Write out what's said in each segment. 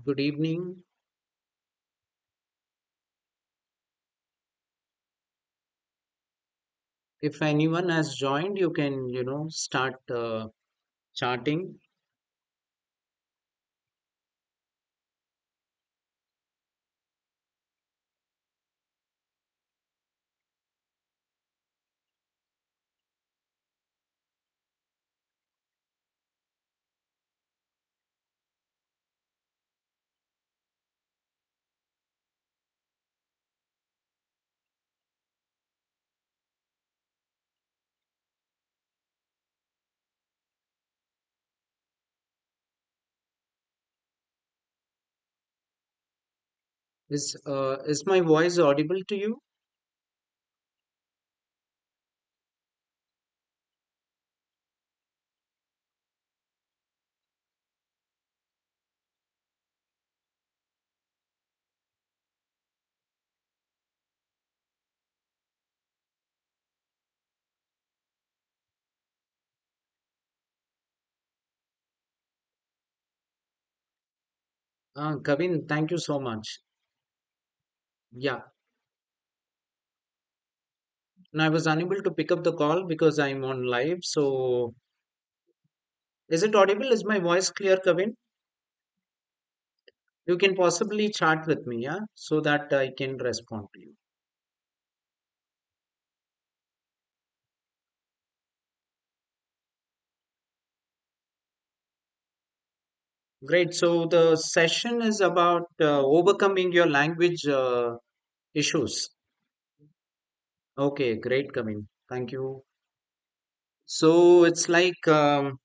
Good evening. If anyone has joined, you can, start charting. Is my voice audible to you? Kavin, thank you so much. Yeah, and I was unable to pick up the call because I'm on live. So, is it audible? Is my voice clear, Kavin? You can possibly chat with me, yeah, so that I can respond to you. Great. So, the session is about overcoming your language issues. Okay, great, Kavin. Thank you. So it's like I'm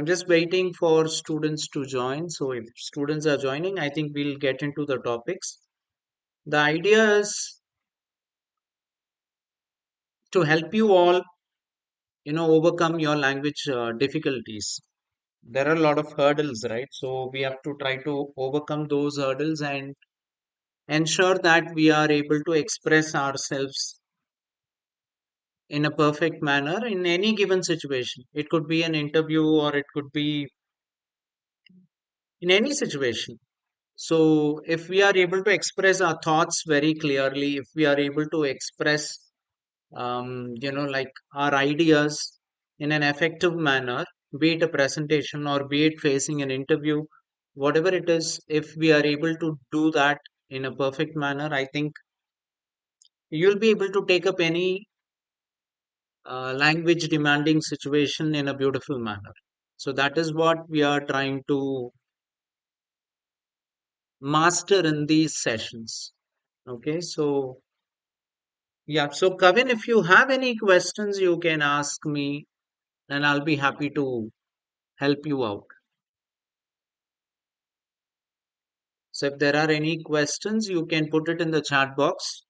just waiting for students to join. So if students are joining, I think we'll get into the topics. The idea is to help you all, overcome your language difficulties. There are a lot of hurdles, right? So we have to try to overcome those hurdles and ensure that we are able to express ourselves in a perfect manner in any given situation. It could be an interview or it could be in any situation. So, if we are able to express our thoughts very clearly, if we are able to express, like our ideas in an effective manner, be it a presentation or be it facing an interview, whatever it is, if we are able to do that in a perfect manner, I think you'll be able to take up any language demanding situation in a beautiful manner. So, that is what we are trying to master in these sessions. Okay, so yeah, so Kavin, if you have any questions, you can ask me and I'll be happy to help you out. So if there are any questions, you can put it in the chat box.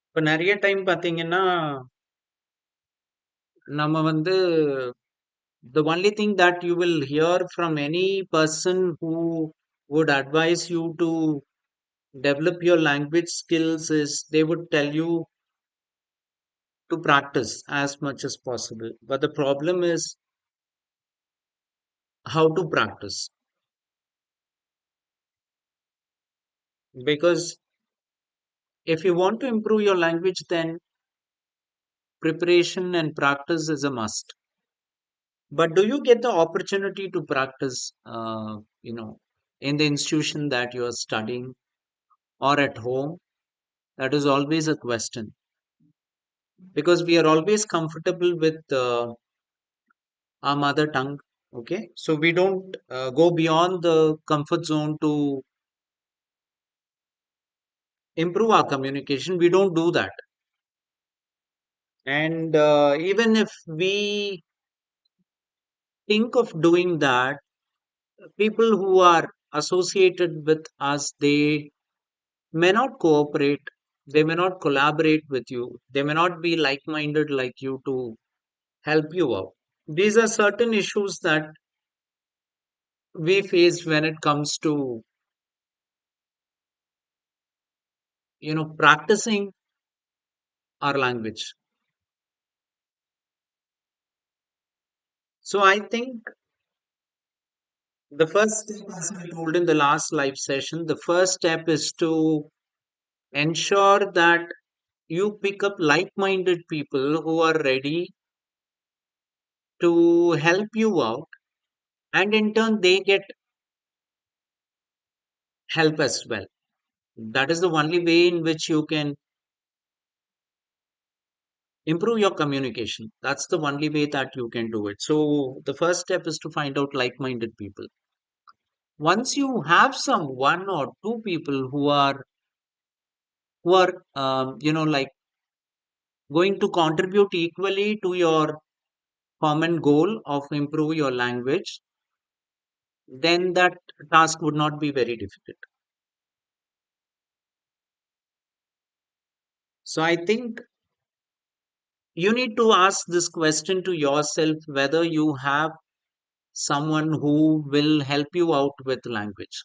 இப்போ நிறைய time பார்த்தீங்கன்னா நம்ம வந்து the only thing that you will hear from any person who would advise you to develop your language skills is they would tell you to practice as much as possible. But the problem is how to practice, because if you want to improve your language, then preparation and practice is a must. But do you get the opportunity to practice, in the institution that you are studying or at home? That is always a question, because we are always comfortable with our mother tongue. Okay, so we don't go beyond the comfort zone to improve our communication. We don't do that. And even if we think of doing that, people who are associated with us, they may not cooperate, They may not collaborate with you. They may not be like minded like you to help you out. These are certain issues that we face when it comes to, practicing our language. So I think the first step, as I told in the last live session, the first step is to ensure that you pick up like minded people who are ready to help you out, and in turn, they get help as well. That is the only way in which you can improve your communication. That's the only way that you can do it. So, the first step is to find out like minded people. Once you have some one or two people who are like going to contribute equally to your common goal of improve your language, then that task would not be very difficult. So I think you need to ask this question to yourself whether you have someone who will help you out with language,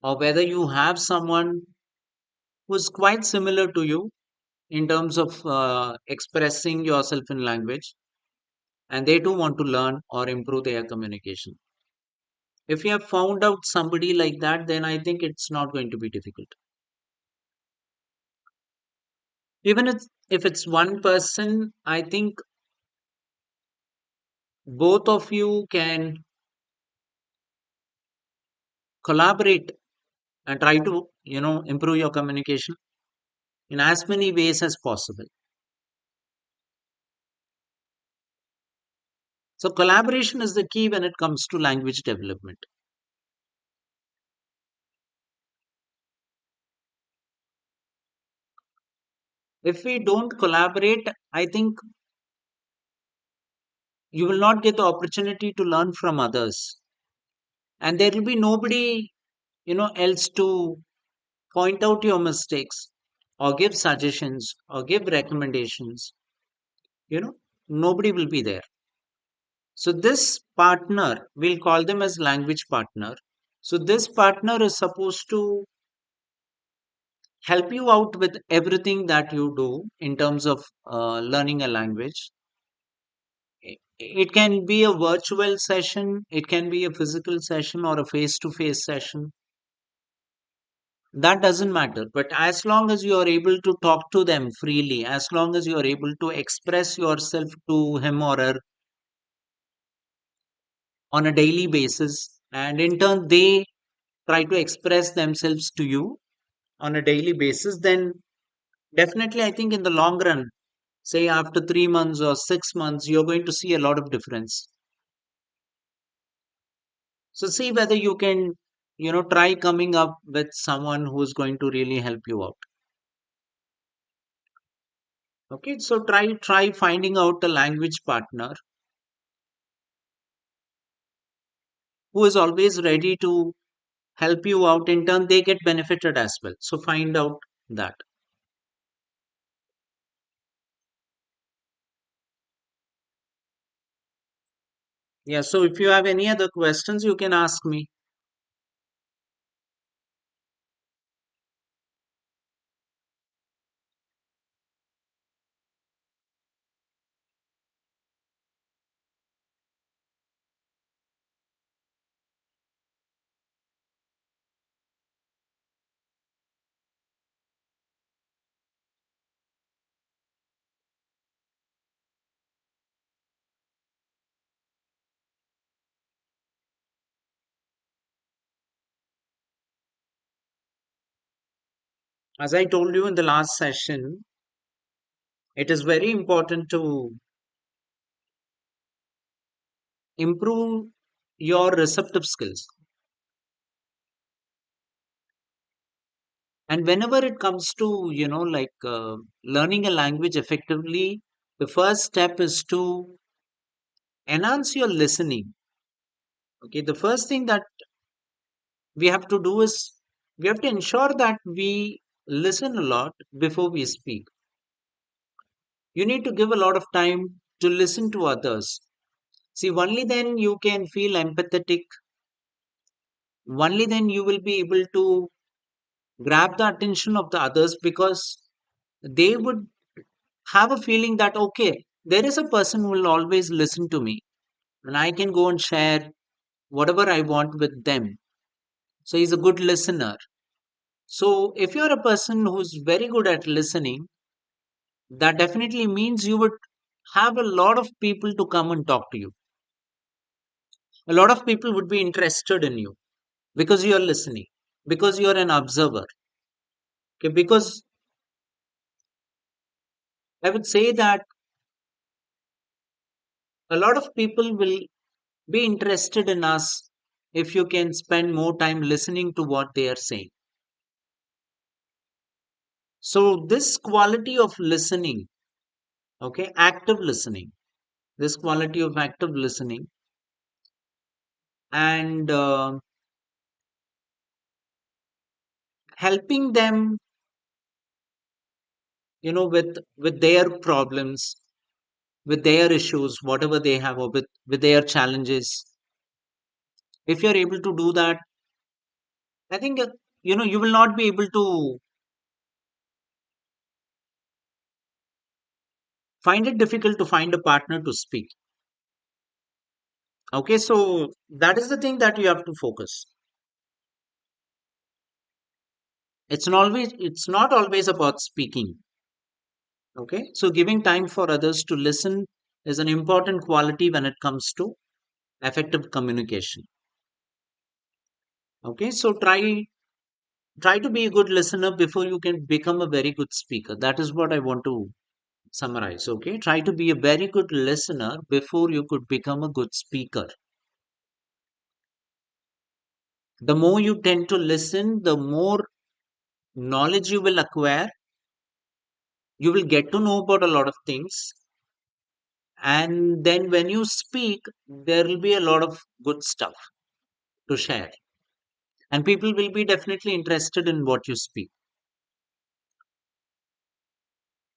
or whether you have someone who's quite similar to you in terms of expressing yourself in language, and they too want to learn or improve their communication. If you have found out somebody like that, then I think it's not going to be difficult. Even if it's one person, I think both of you can collaborate and try to, improve your communication in as many ways as possible. So collaboration is the key when it comes to language development. If we don't collaborate, I think you will not get the opportunity to learn from others, and there will be nobody, else to point out your mistakes or give suggestions or give recommendations. you know Nobody will be there. So this partner, we'll call them as language partner. So this partner is supposed to help you out with everything that you do in terms of learning a language. It can be a virtual session, it can be a physical session or a face to face session. That doesn't matter. But as long as you are able to talk to them freely, as long as you are able to express yourself to him or her on a daily basis, and in turn they try to express themselves to you on a daily basis, then definitely I think in the long run, say after 3 months or 6 months, you're going to see a lot of difference. So see whether you can, try coming up with someone who's going to really help you out. Okay, so try finding out a language partner who is always ready to help you out. In turn, they get benefited as well. So find out that. Yeah, so if you have any other questions, you can ask me. As I told you in the last session, it is very important to improve your receptive skills. And whenever it comes to, learning a language effectively, the first step is to enhance your listening. Okay, the first thing that we have to do is we have to ensure that we listen a lot before we speak. You need to give a lot of time to listen to others. See, only then you can feel empathetic, only then you will be able to grab the attention of the others, because they would have a feeling that, okay, there is a person who will always listen to me and I can go and share whatever I want with them. So he's a good listener. So if you're a person who's very good at listening, that definitely means you would have a lot of people to come and talk to you. A lot of people would be interested in you because you're listening, because you're an observer. Okay, because I would say that a lot of people will be interested in us if you can spend more time listening to what they are saying. So, this quality of listening, okay, active listening, this quality of active listening and helping them, with their problems, with their issues, whatever they have, or with their challenges. If you're able to do that, I think, you will not be able to find it difficult to find a partner to speak. Okay, so that is the thing that you have to focus. It's not always about speaking. Okay, so giving time for others to listen is an important quality when it comes to effective communication. Okay, so try to be a good listener before you can become a very good speaker. That is what I want to summarize. Okay, try to be a very good listener before you could become a good speaker. The more you tend to listen, the more knowledge you will acquire. You will get to know about a lot of things, and then when you speak, there will be a lot of good stuff to share, and people will be definitely interested in what you speak.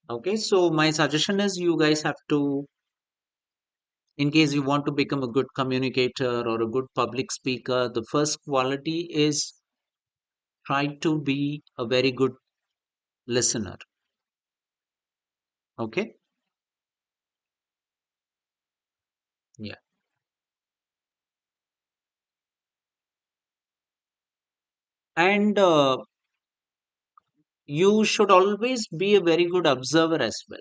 Okay, so my suggestion is you guys have to, in case you want to become a good communicator or a good public speaker, the first quality is try to be a very good listener. Okay, yeah, and you should always be a very good observer as well.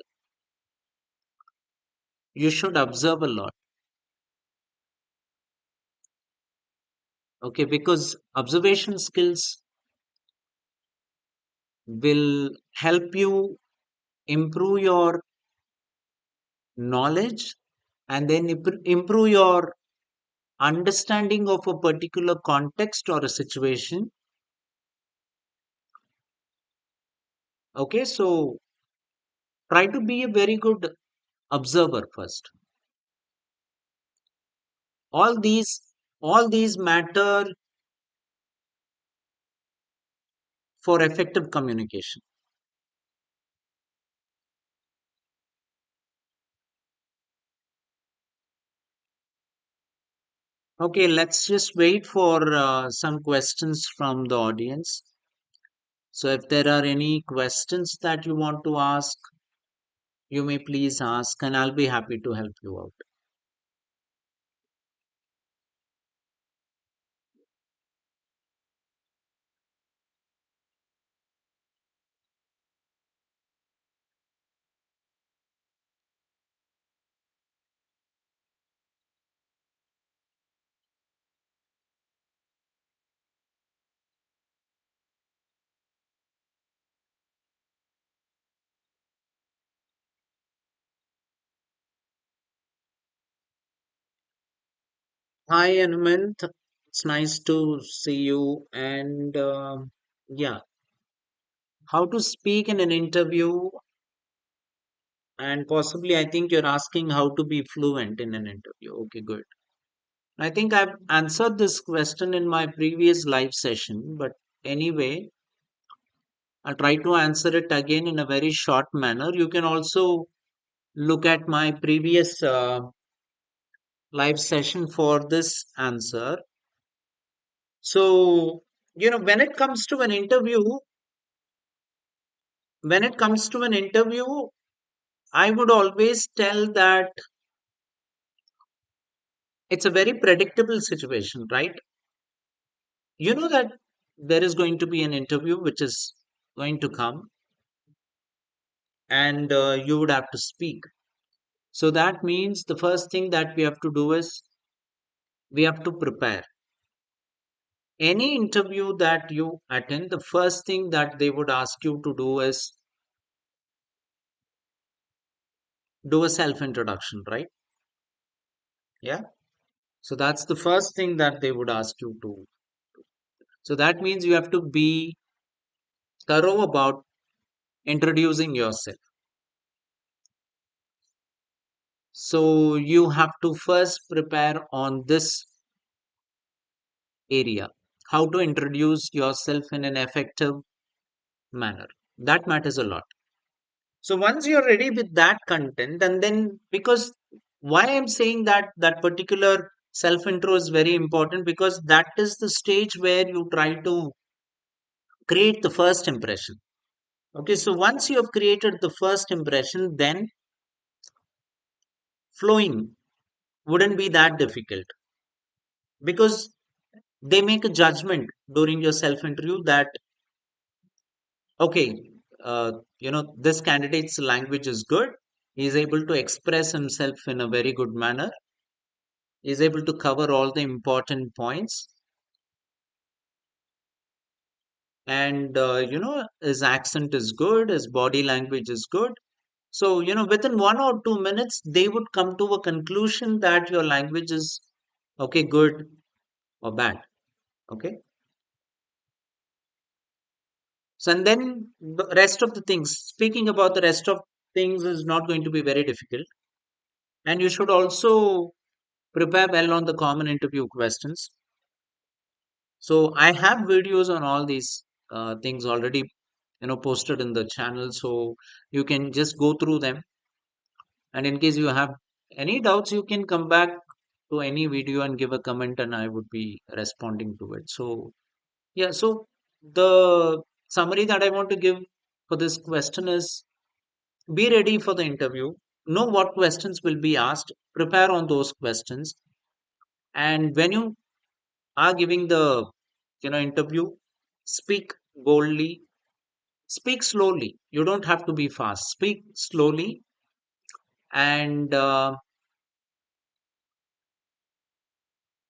You should observe a lot. Okay, because observation skills will help you improve your knowledge, and then improve your understanding of a particular context or a situation. Okay, so try to be a very good observer first. All these all these matter for effective communication. Okay, let's just wait for some questions from the audience. So if there are any questions that you want to ask, you may please ask, and I'll be happy to help you out. Hi, Anumant. It's nice to see you. And yeah, how to speak in an interview, and possibly I think you're asking how to be fluent in an interview. Okay, good. I think I've answered this question in my previous live session, but anyway, I'll try to answer it again in a very short manner. You can also look at my previous live session for this answer. So, when it comes to an interview, when it comes to an interview, I would always tell that it's a very predictable situation, right? You know that there is going to be an interview which is going to come, and you would have to speak. So that means the first thing that we have to do is we have to prepare. Any interview that you attend, the first thing that they would ask you to do is do a self introduction, right? Yeah. So that's the first thing that they would ask you to. So that means you have to be thorough about introducing yourself. So you have to first prepare on this area, how to introduce yourself in an effective manner. That matters a lot. So once you're ready with that content, and then because why I'm saying that that particular self intro is very important, because that is the stage where you try to create the first impression. Okay, so once you have created the first impression, then flowing wouldn't be that difficult, because they make a judgment during your self interview that okay, this candidate's language is good, he is able to express himself in a very good manner, he is able to cover all the important points, and his accent is good, his body language is good. So within 1 or 2 minutes they would come to a conclusion that your language is okay, good or bad. Okay. So, and then the rest of the things, speaking about the rest of things is not going to be very difficult. And you should also prepare well on the common interview questions. So I have videos on all these things already, posted in the channel. So you can just go through them. And in case you have any doubts, you can come back to any video and give a comment, and I would be responding to it. So yeah, so the summary that I want to give for this question is be ready for the interview, know what questions will be asked, prepare on those questions, and when you are giving the interview, speak boldly, speak slowly. You don't have to be fast. Speak slowly, and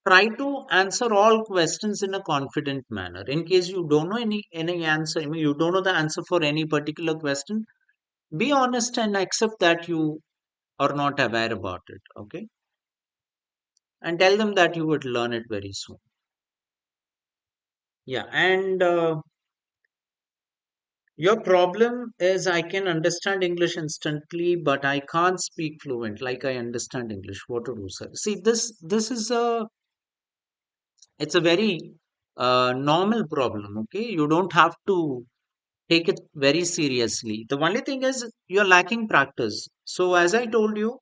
try to answer all questions in a confident manner. In case you don't know any answer, I mean, you don't know the answer for any particular question, be honest and accept that you are not aware about it. Okay, and tell them that you would learn it very soon. Yeah, and your problem is I can understand English instantly, but I can't speak fluent like I understand English. What to do, sir? See, this is a it's a very normal problem. Okay, you don't have to take it very seriously. The only thing is you're lacking practice. So as I told you,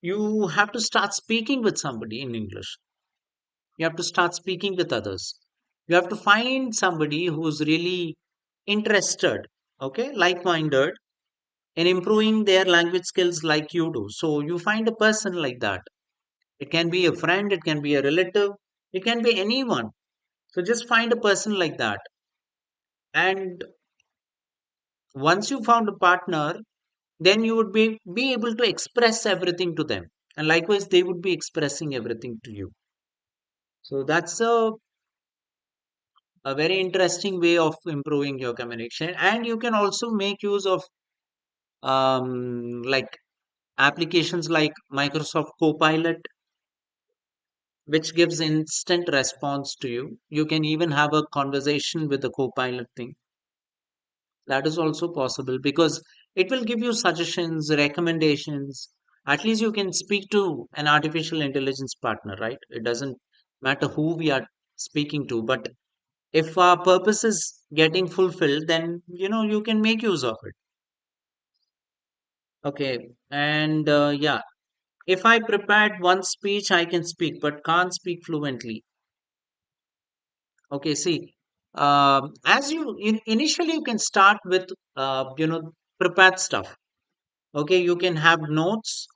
you have to start speaking with somebody in English. You have to start speaking with others. You have to find somebody who's really interested, okay, like-minded in improving their language skills like you do. So you find a person like that. It can be a friend, it can be a relative, it can be anyone. So just find a person like that. And once you found a partner, then you would be able to express everything to them. And likewise, they would be expressing everything to you. So that's a very interesting way of improving your communication. And you can also make use of like applications like Microsoft Copilot, which gives instant response to you. You can even have a conversation with the Copilot thing. That is also possible because it will give you suggestions, recommendations. At least you can speak to an artificial intelligence partner, right? It doesn't matter who we are speaking to, but If our purpose is getting fulfilled, then you can make use of it. Okay, and yeah, if I prepared one speech, I can speak, but can't speak fluently. Okay, see, as initially you can start with prepared stuff. Okay, you can have notes,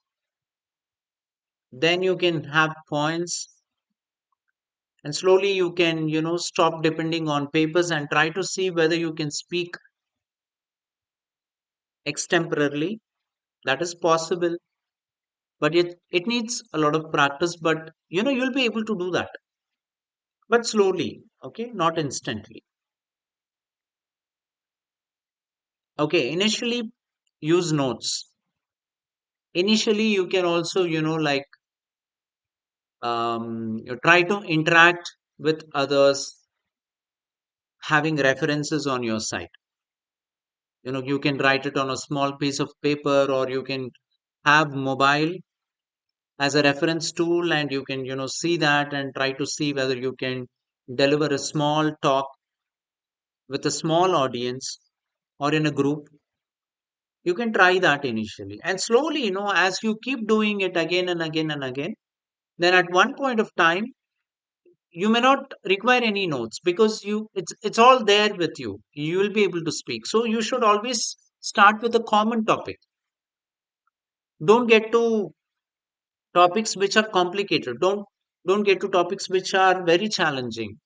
then you can have points, and slowly you can stop depending on papers and try to see whether you can speak extemporarily. That is possible, but it needs a lot of practice. But you'll be able to do that, but slowly. Okay, not instantly. Okay, initially use notes. Initially you can also like you try to interact with others, having references on your side. You can write it on a small piece of paper, or you can have mobile as a reference tool, and you can see that and try to see whether you can deliver a small talk with a small audience or in a group. You can try that initially, and slowly, as you keep doing it again and again and again, then at one point of time you may not require any notes, because it's all there with you. You will be able to speak. So you should always start with a common topic. Don't get to topics which are complicated. Don't get to topics which are very challenging,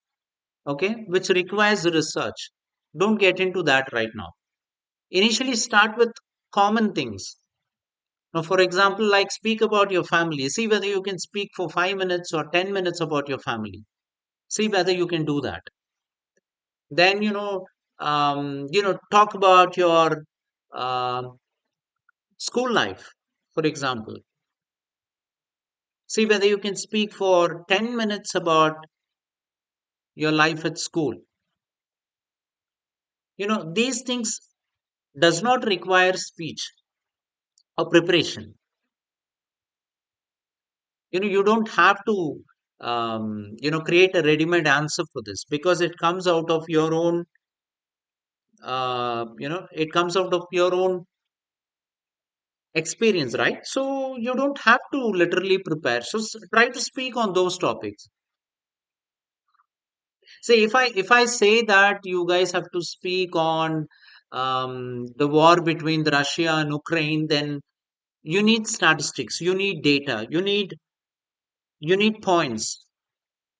okay, which requires research. Don't get into that right now. Initially start with common things. Now, for example, like speak about your family. See whether you can speak for 5 minutes or 10 minutes about your family. See whether you can do that. Then talk about your um school life, for example. See whether you can speak for 10 minutes about your life at school. These things does not require speech or preparation. You don't have to create a ready-made answer for this, because it comes out of your own it comes out of your own experience, right? So you don't have to literally prepare. So try to speak on those topics. Say, if I say that you guys have to speak on the war between the Russia and Ukraine, then you need statistics, you need data, you need points.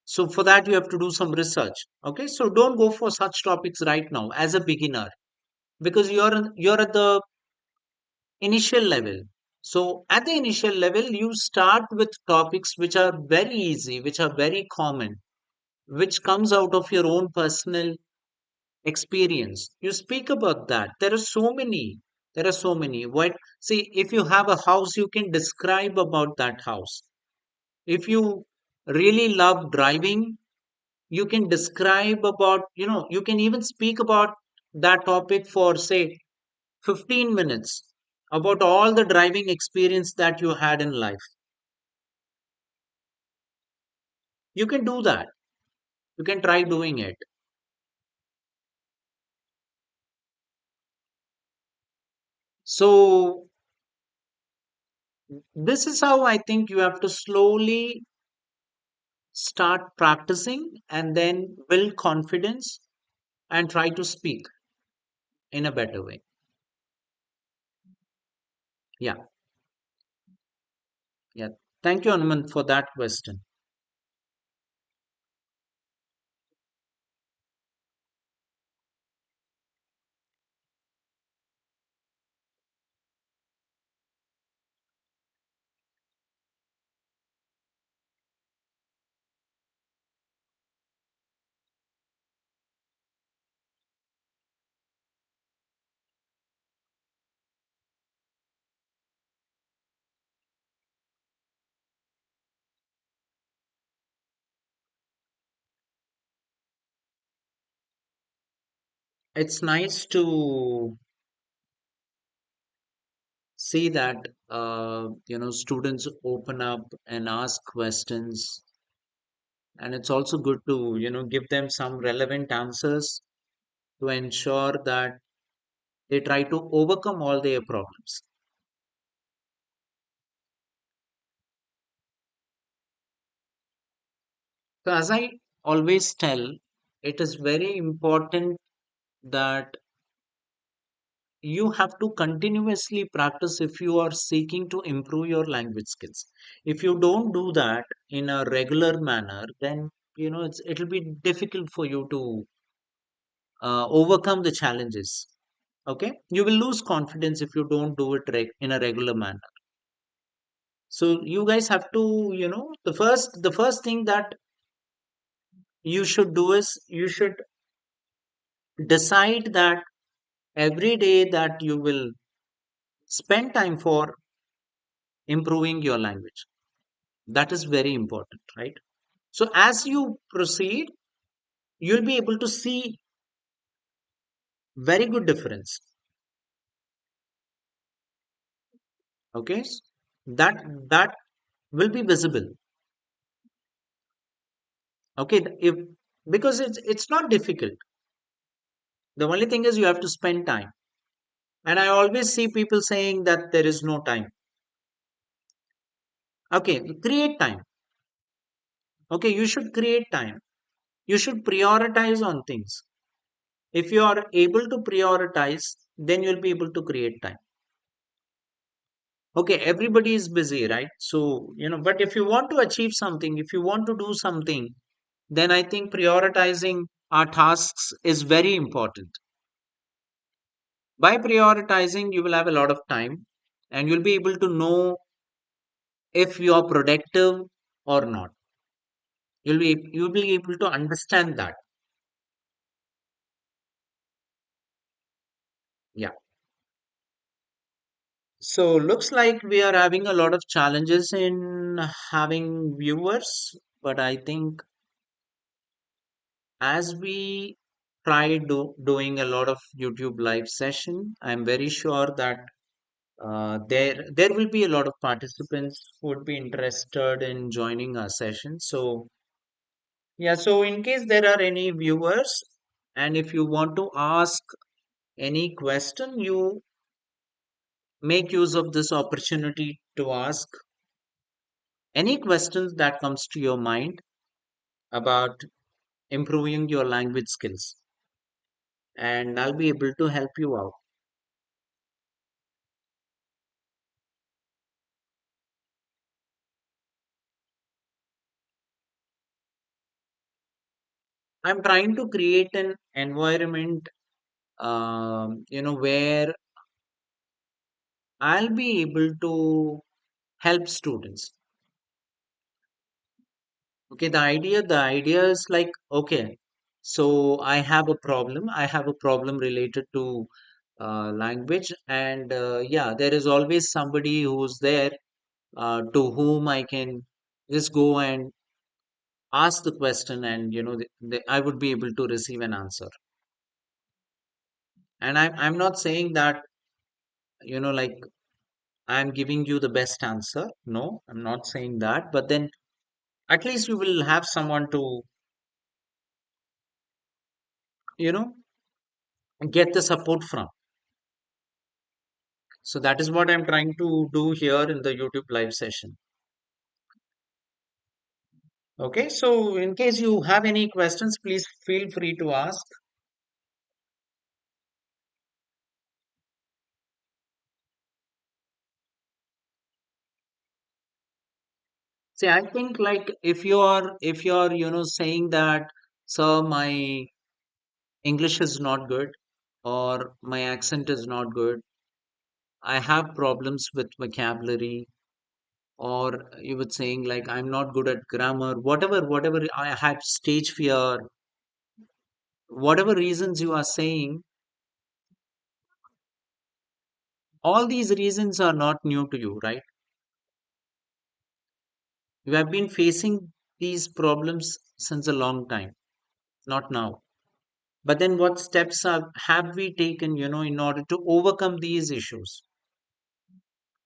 So for that you have to do some research. Okay, so don't go for such topics right now as a beginner, because you're at the initial level. So at the initial level, you start with topics which are very easy, which are very common, which comes out of your own personal experience. You speak about that. There are so many. There are so many. What See, if you have a house, you can describe about that house. If you really love driving, you can describe about, you can even speak about that topic for say 15 minutes, about all the driving experience that you had in life. You can do that. You can try doing it. So this is how I think you have to slowly start practicing, and then build confidence and try to speak in a better way. Yeah. Yeah. Thank you, Anuman, for that question. It's nice to see that students open up and ask questions, And it's also good to, give them some relevant answers to ensure that they try to overcome all their problems. So, as I always tell, it is very important that you have to continuously practice if you are seeking to improve your language skills. If you don't do that in a regular manner, then it'll be difficult for you to overcome the challenges. Okay, you will lose confidence if you don't do it in a regular manner. So you guys have to, the first thing that you should do is you should decide that every day that you will spend time for improving your language. That is very important, right? So as you proceed, you'll be able to see very good difference. Okay, that will be visible. Okay, if because it's not difficult. The only thing is you have to spend time. And I always see people saying that there is no time. Okay, create time. Okay, you should create time. You should prioritize on things. If you are able to prioritize, then you'll be able to create time. Okay, everybody is busy, right? So, but if you want to achieve something, if you want to do something, then I think prioritizing our tasks is very important. By prioritizing, you will have a lot of time and you'll be able to know if you are productive or not. You'll be able to understand that. Yeah. So looks like we are having a lot of challenges in having viewers, but I think as we try doing a lot of YouTube live session, I'm very sure that there will be a lot of participants who would be interested in joining our session. So yeah, so in case there are any viewers, and if you want to ask any question, you make use of this opportunity to ask any questions that comes to your mind about improving your language skills, and I'll be able to help you out. I'm trying to create an environment, where I'll be able to help students. Okay, the idea is like, okay, so I have a problem related to language, and yeah, there is always somebody who's there to whom I can just go and ask the question, and I would be able to receive an answer. And I'm not saying that, like I'm giving you the best answer. No, I'm not saying that. But then at least you will have someone to, you know, get the support from. So that is what I'm trying to do here in the YouTube live session. Okay, so in case you have any questions, please feel free to ask. See, I think like if you're saying that, sir, my English is not good or my accent is not good, I have problems with vocabulary, or you would saying like I'm not good at grammar, whatever I have stage fear, whatever reasons you are saying, all these reasons are not new to you, right? You have been facing these problems since a long time, not now. But then what steps have we taken, in order to overcome these issues?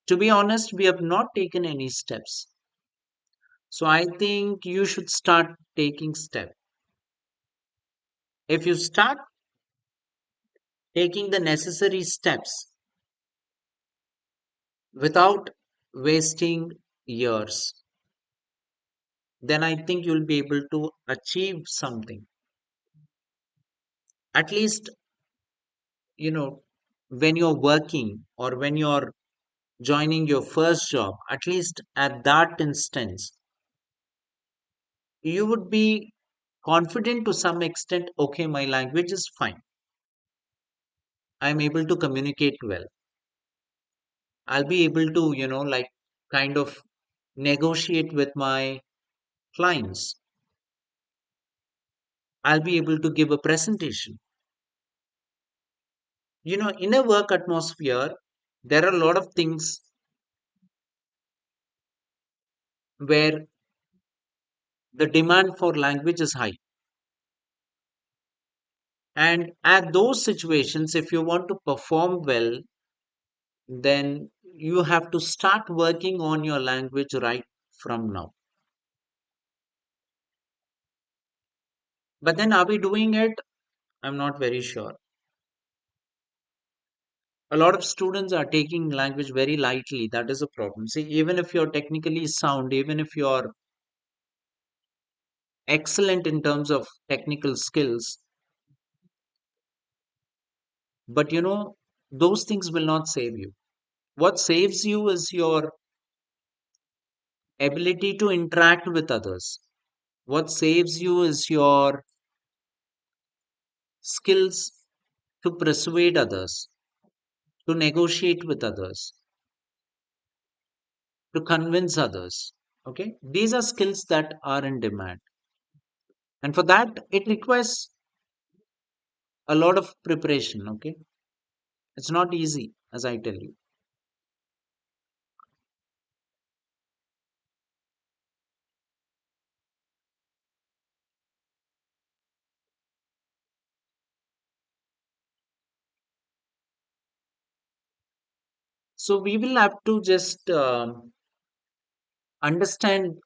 To be honest, we have not taken any steps. So I think you should start taking steps. If you start taking the necessary steps without wasting years, then I think you'll be able to achieve something. At least, you know, when you're working or when you're joining your first job, at least at that instance, you would be confident to some extent. Okay, my language is fine. I'm able to communicate well. I'll be able to, like kind of negotiate with my clients. I'll be able to give a presentation. In a work atmosphere, there are a lot of things where the demand for language is high. And at those situations, if you want to perform well, then you have to start working on your language right from now. But then, are we doing it? I'm not very sure. A lot of students are taking language very lightly. That is a problem. See, even if you're technically sound, even if you're excellent in terms of technical skills, but those things will not save you. What saves you is your ability to interact with others. What saves you is your skills to persuade others, to negotiate with others, to convince others. Okay, these are skills that are in demand, and for that, it requires a lot of preparation. Okay, it's not easy, as I tell you. So, we will have to just understand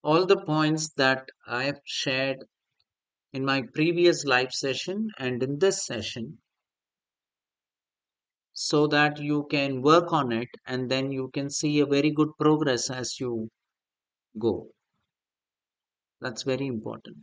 all the points that I have shared in my previous live session and in this session so that you can work on it and then you can see a very good progress as you go. That's very important.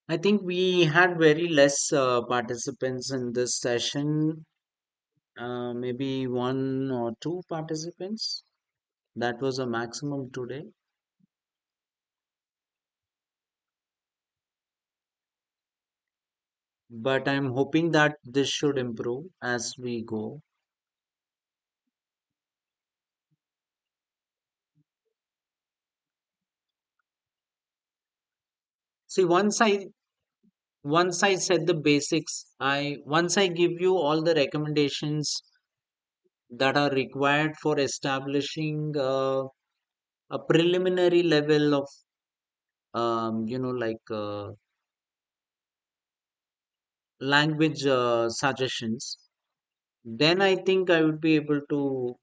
I think we had very less participants in this session, maybe one or two participants. That was a maximum today. But I'm hoping that this should improve as we go. See, once I set the basics, I once I give you all the recommendations that are required for establishing a preliminary level of language suggestions, then I think I would be able to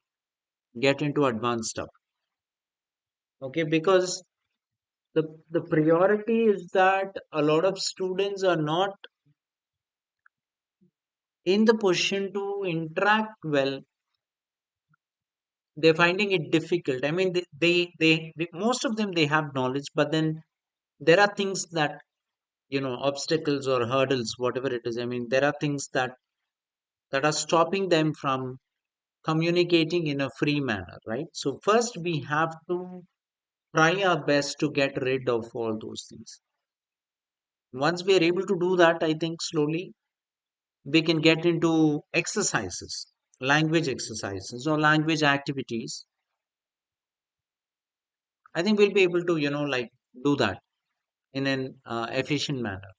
get into advanced stuff. Okay, because the priority is that a lot of students are not in the position to interact well. They're finding it difficult. I mean, most of them, they have knowledge, but then there are things that obstacles or hurdles, whatever it is. I mean, there are things that are stopping them from communicating in a free manner, right? So first we have to try our best to get rid of all those things. Once we are able to do that, I think slowly we can get into exercises, language exercises or language activities. I think we'll be able to, like do that in an efficient manner.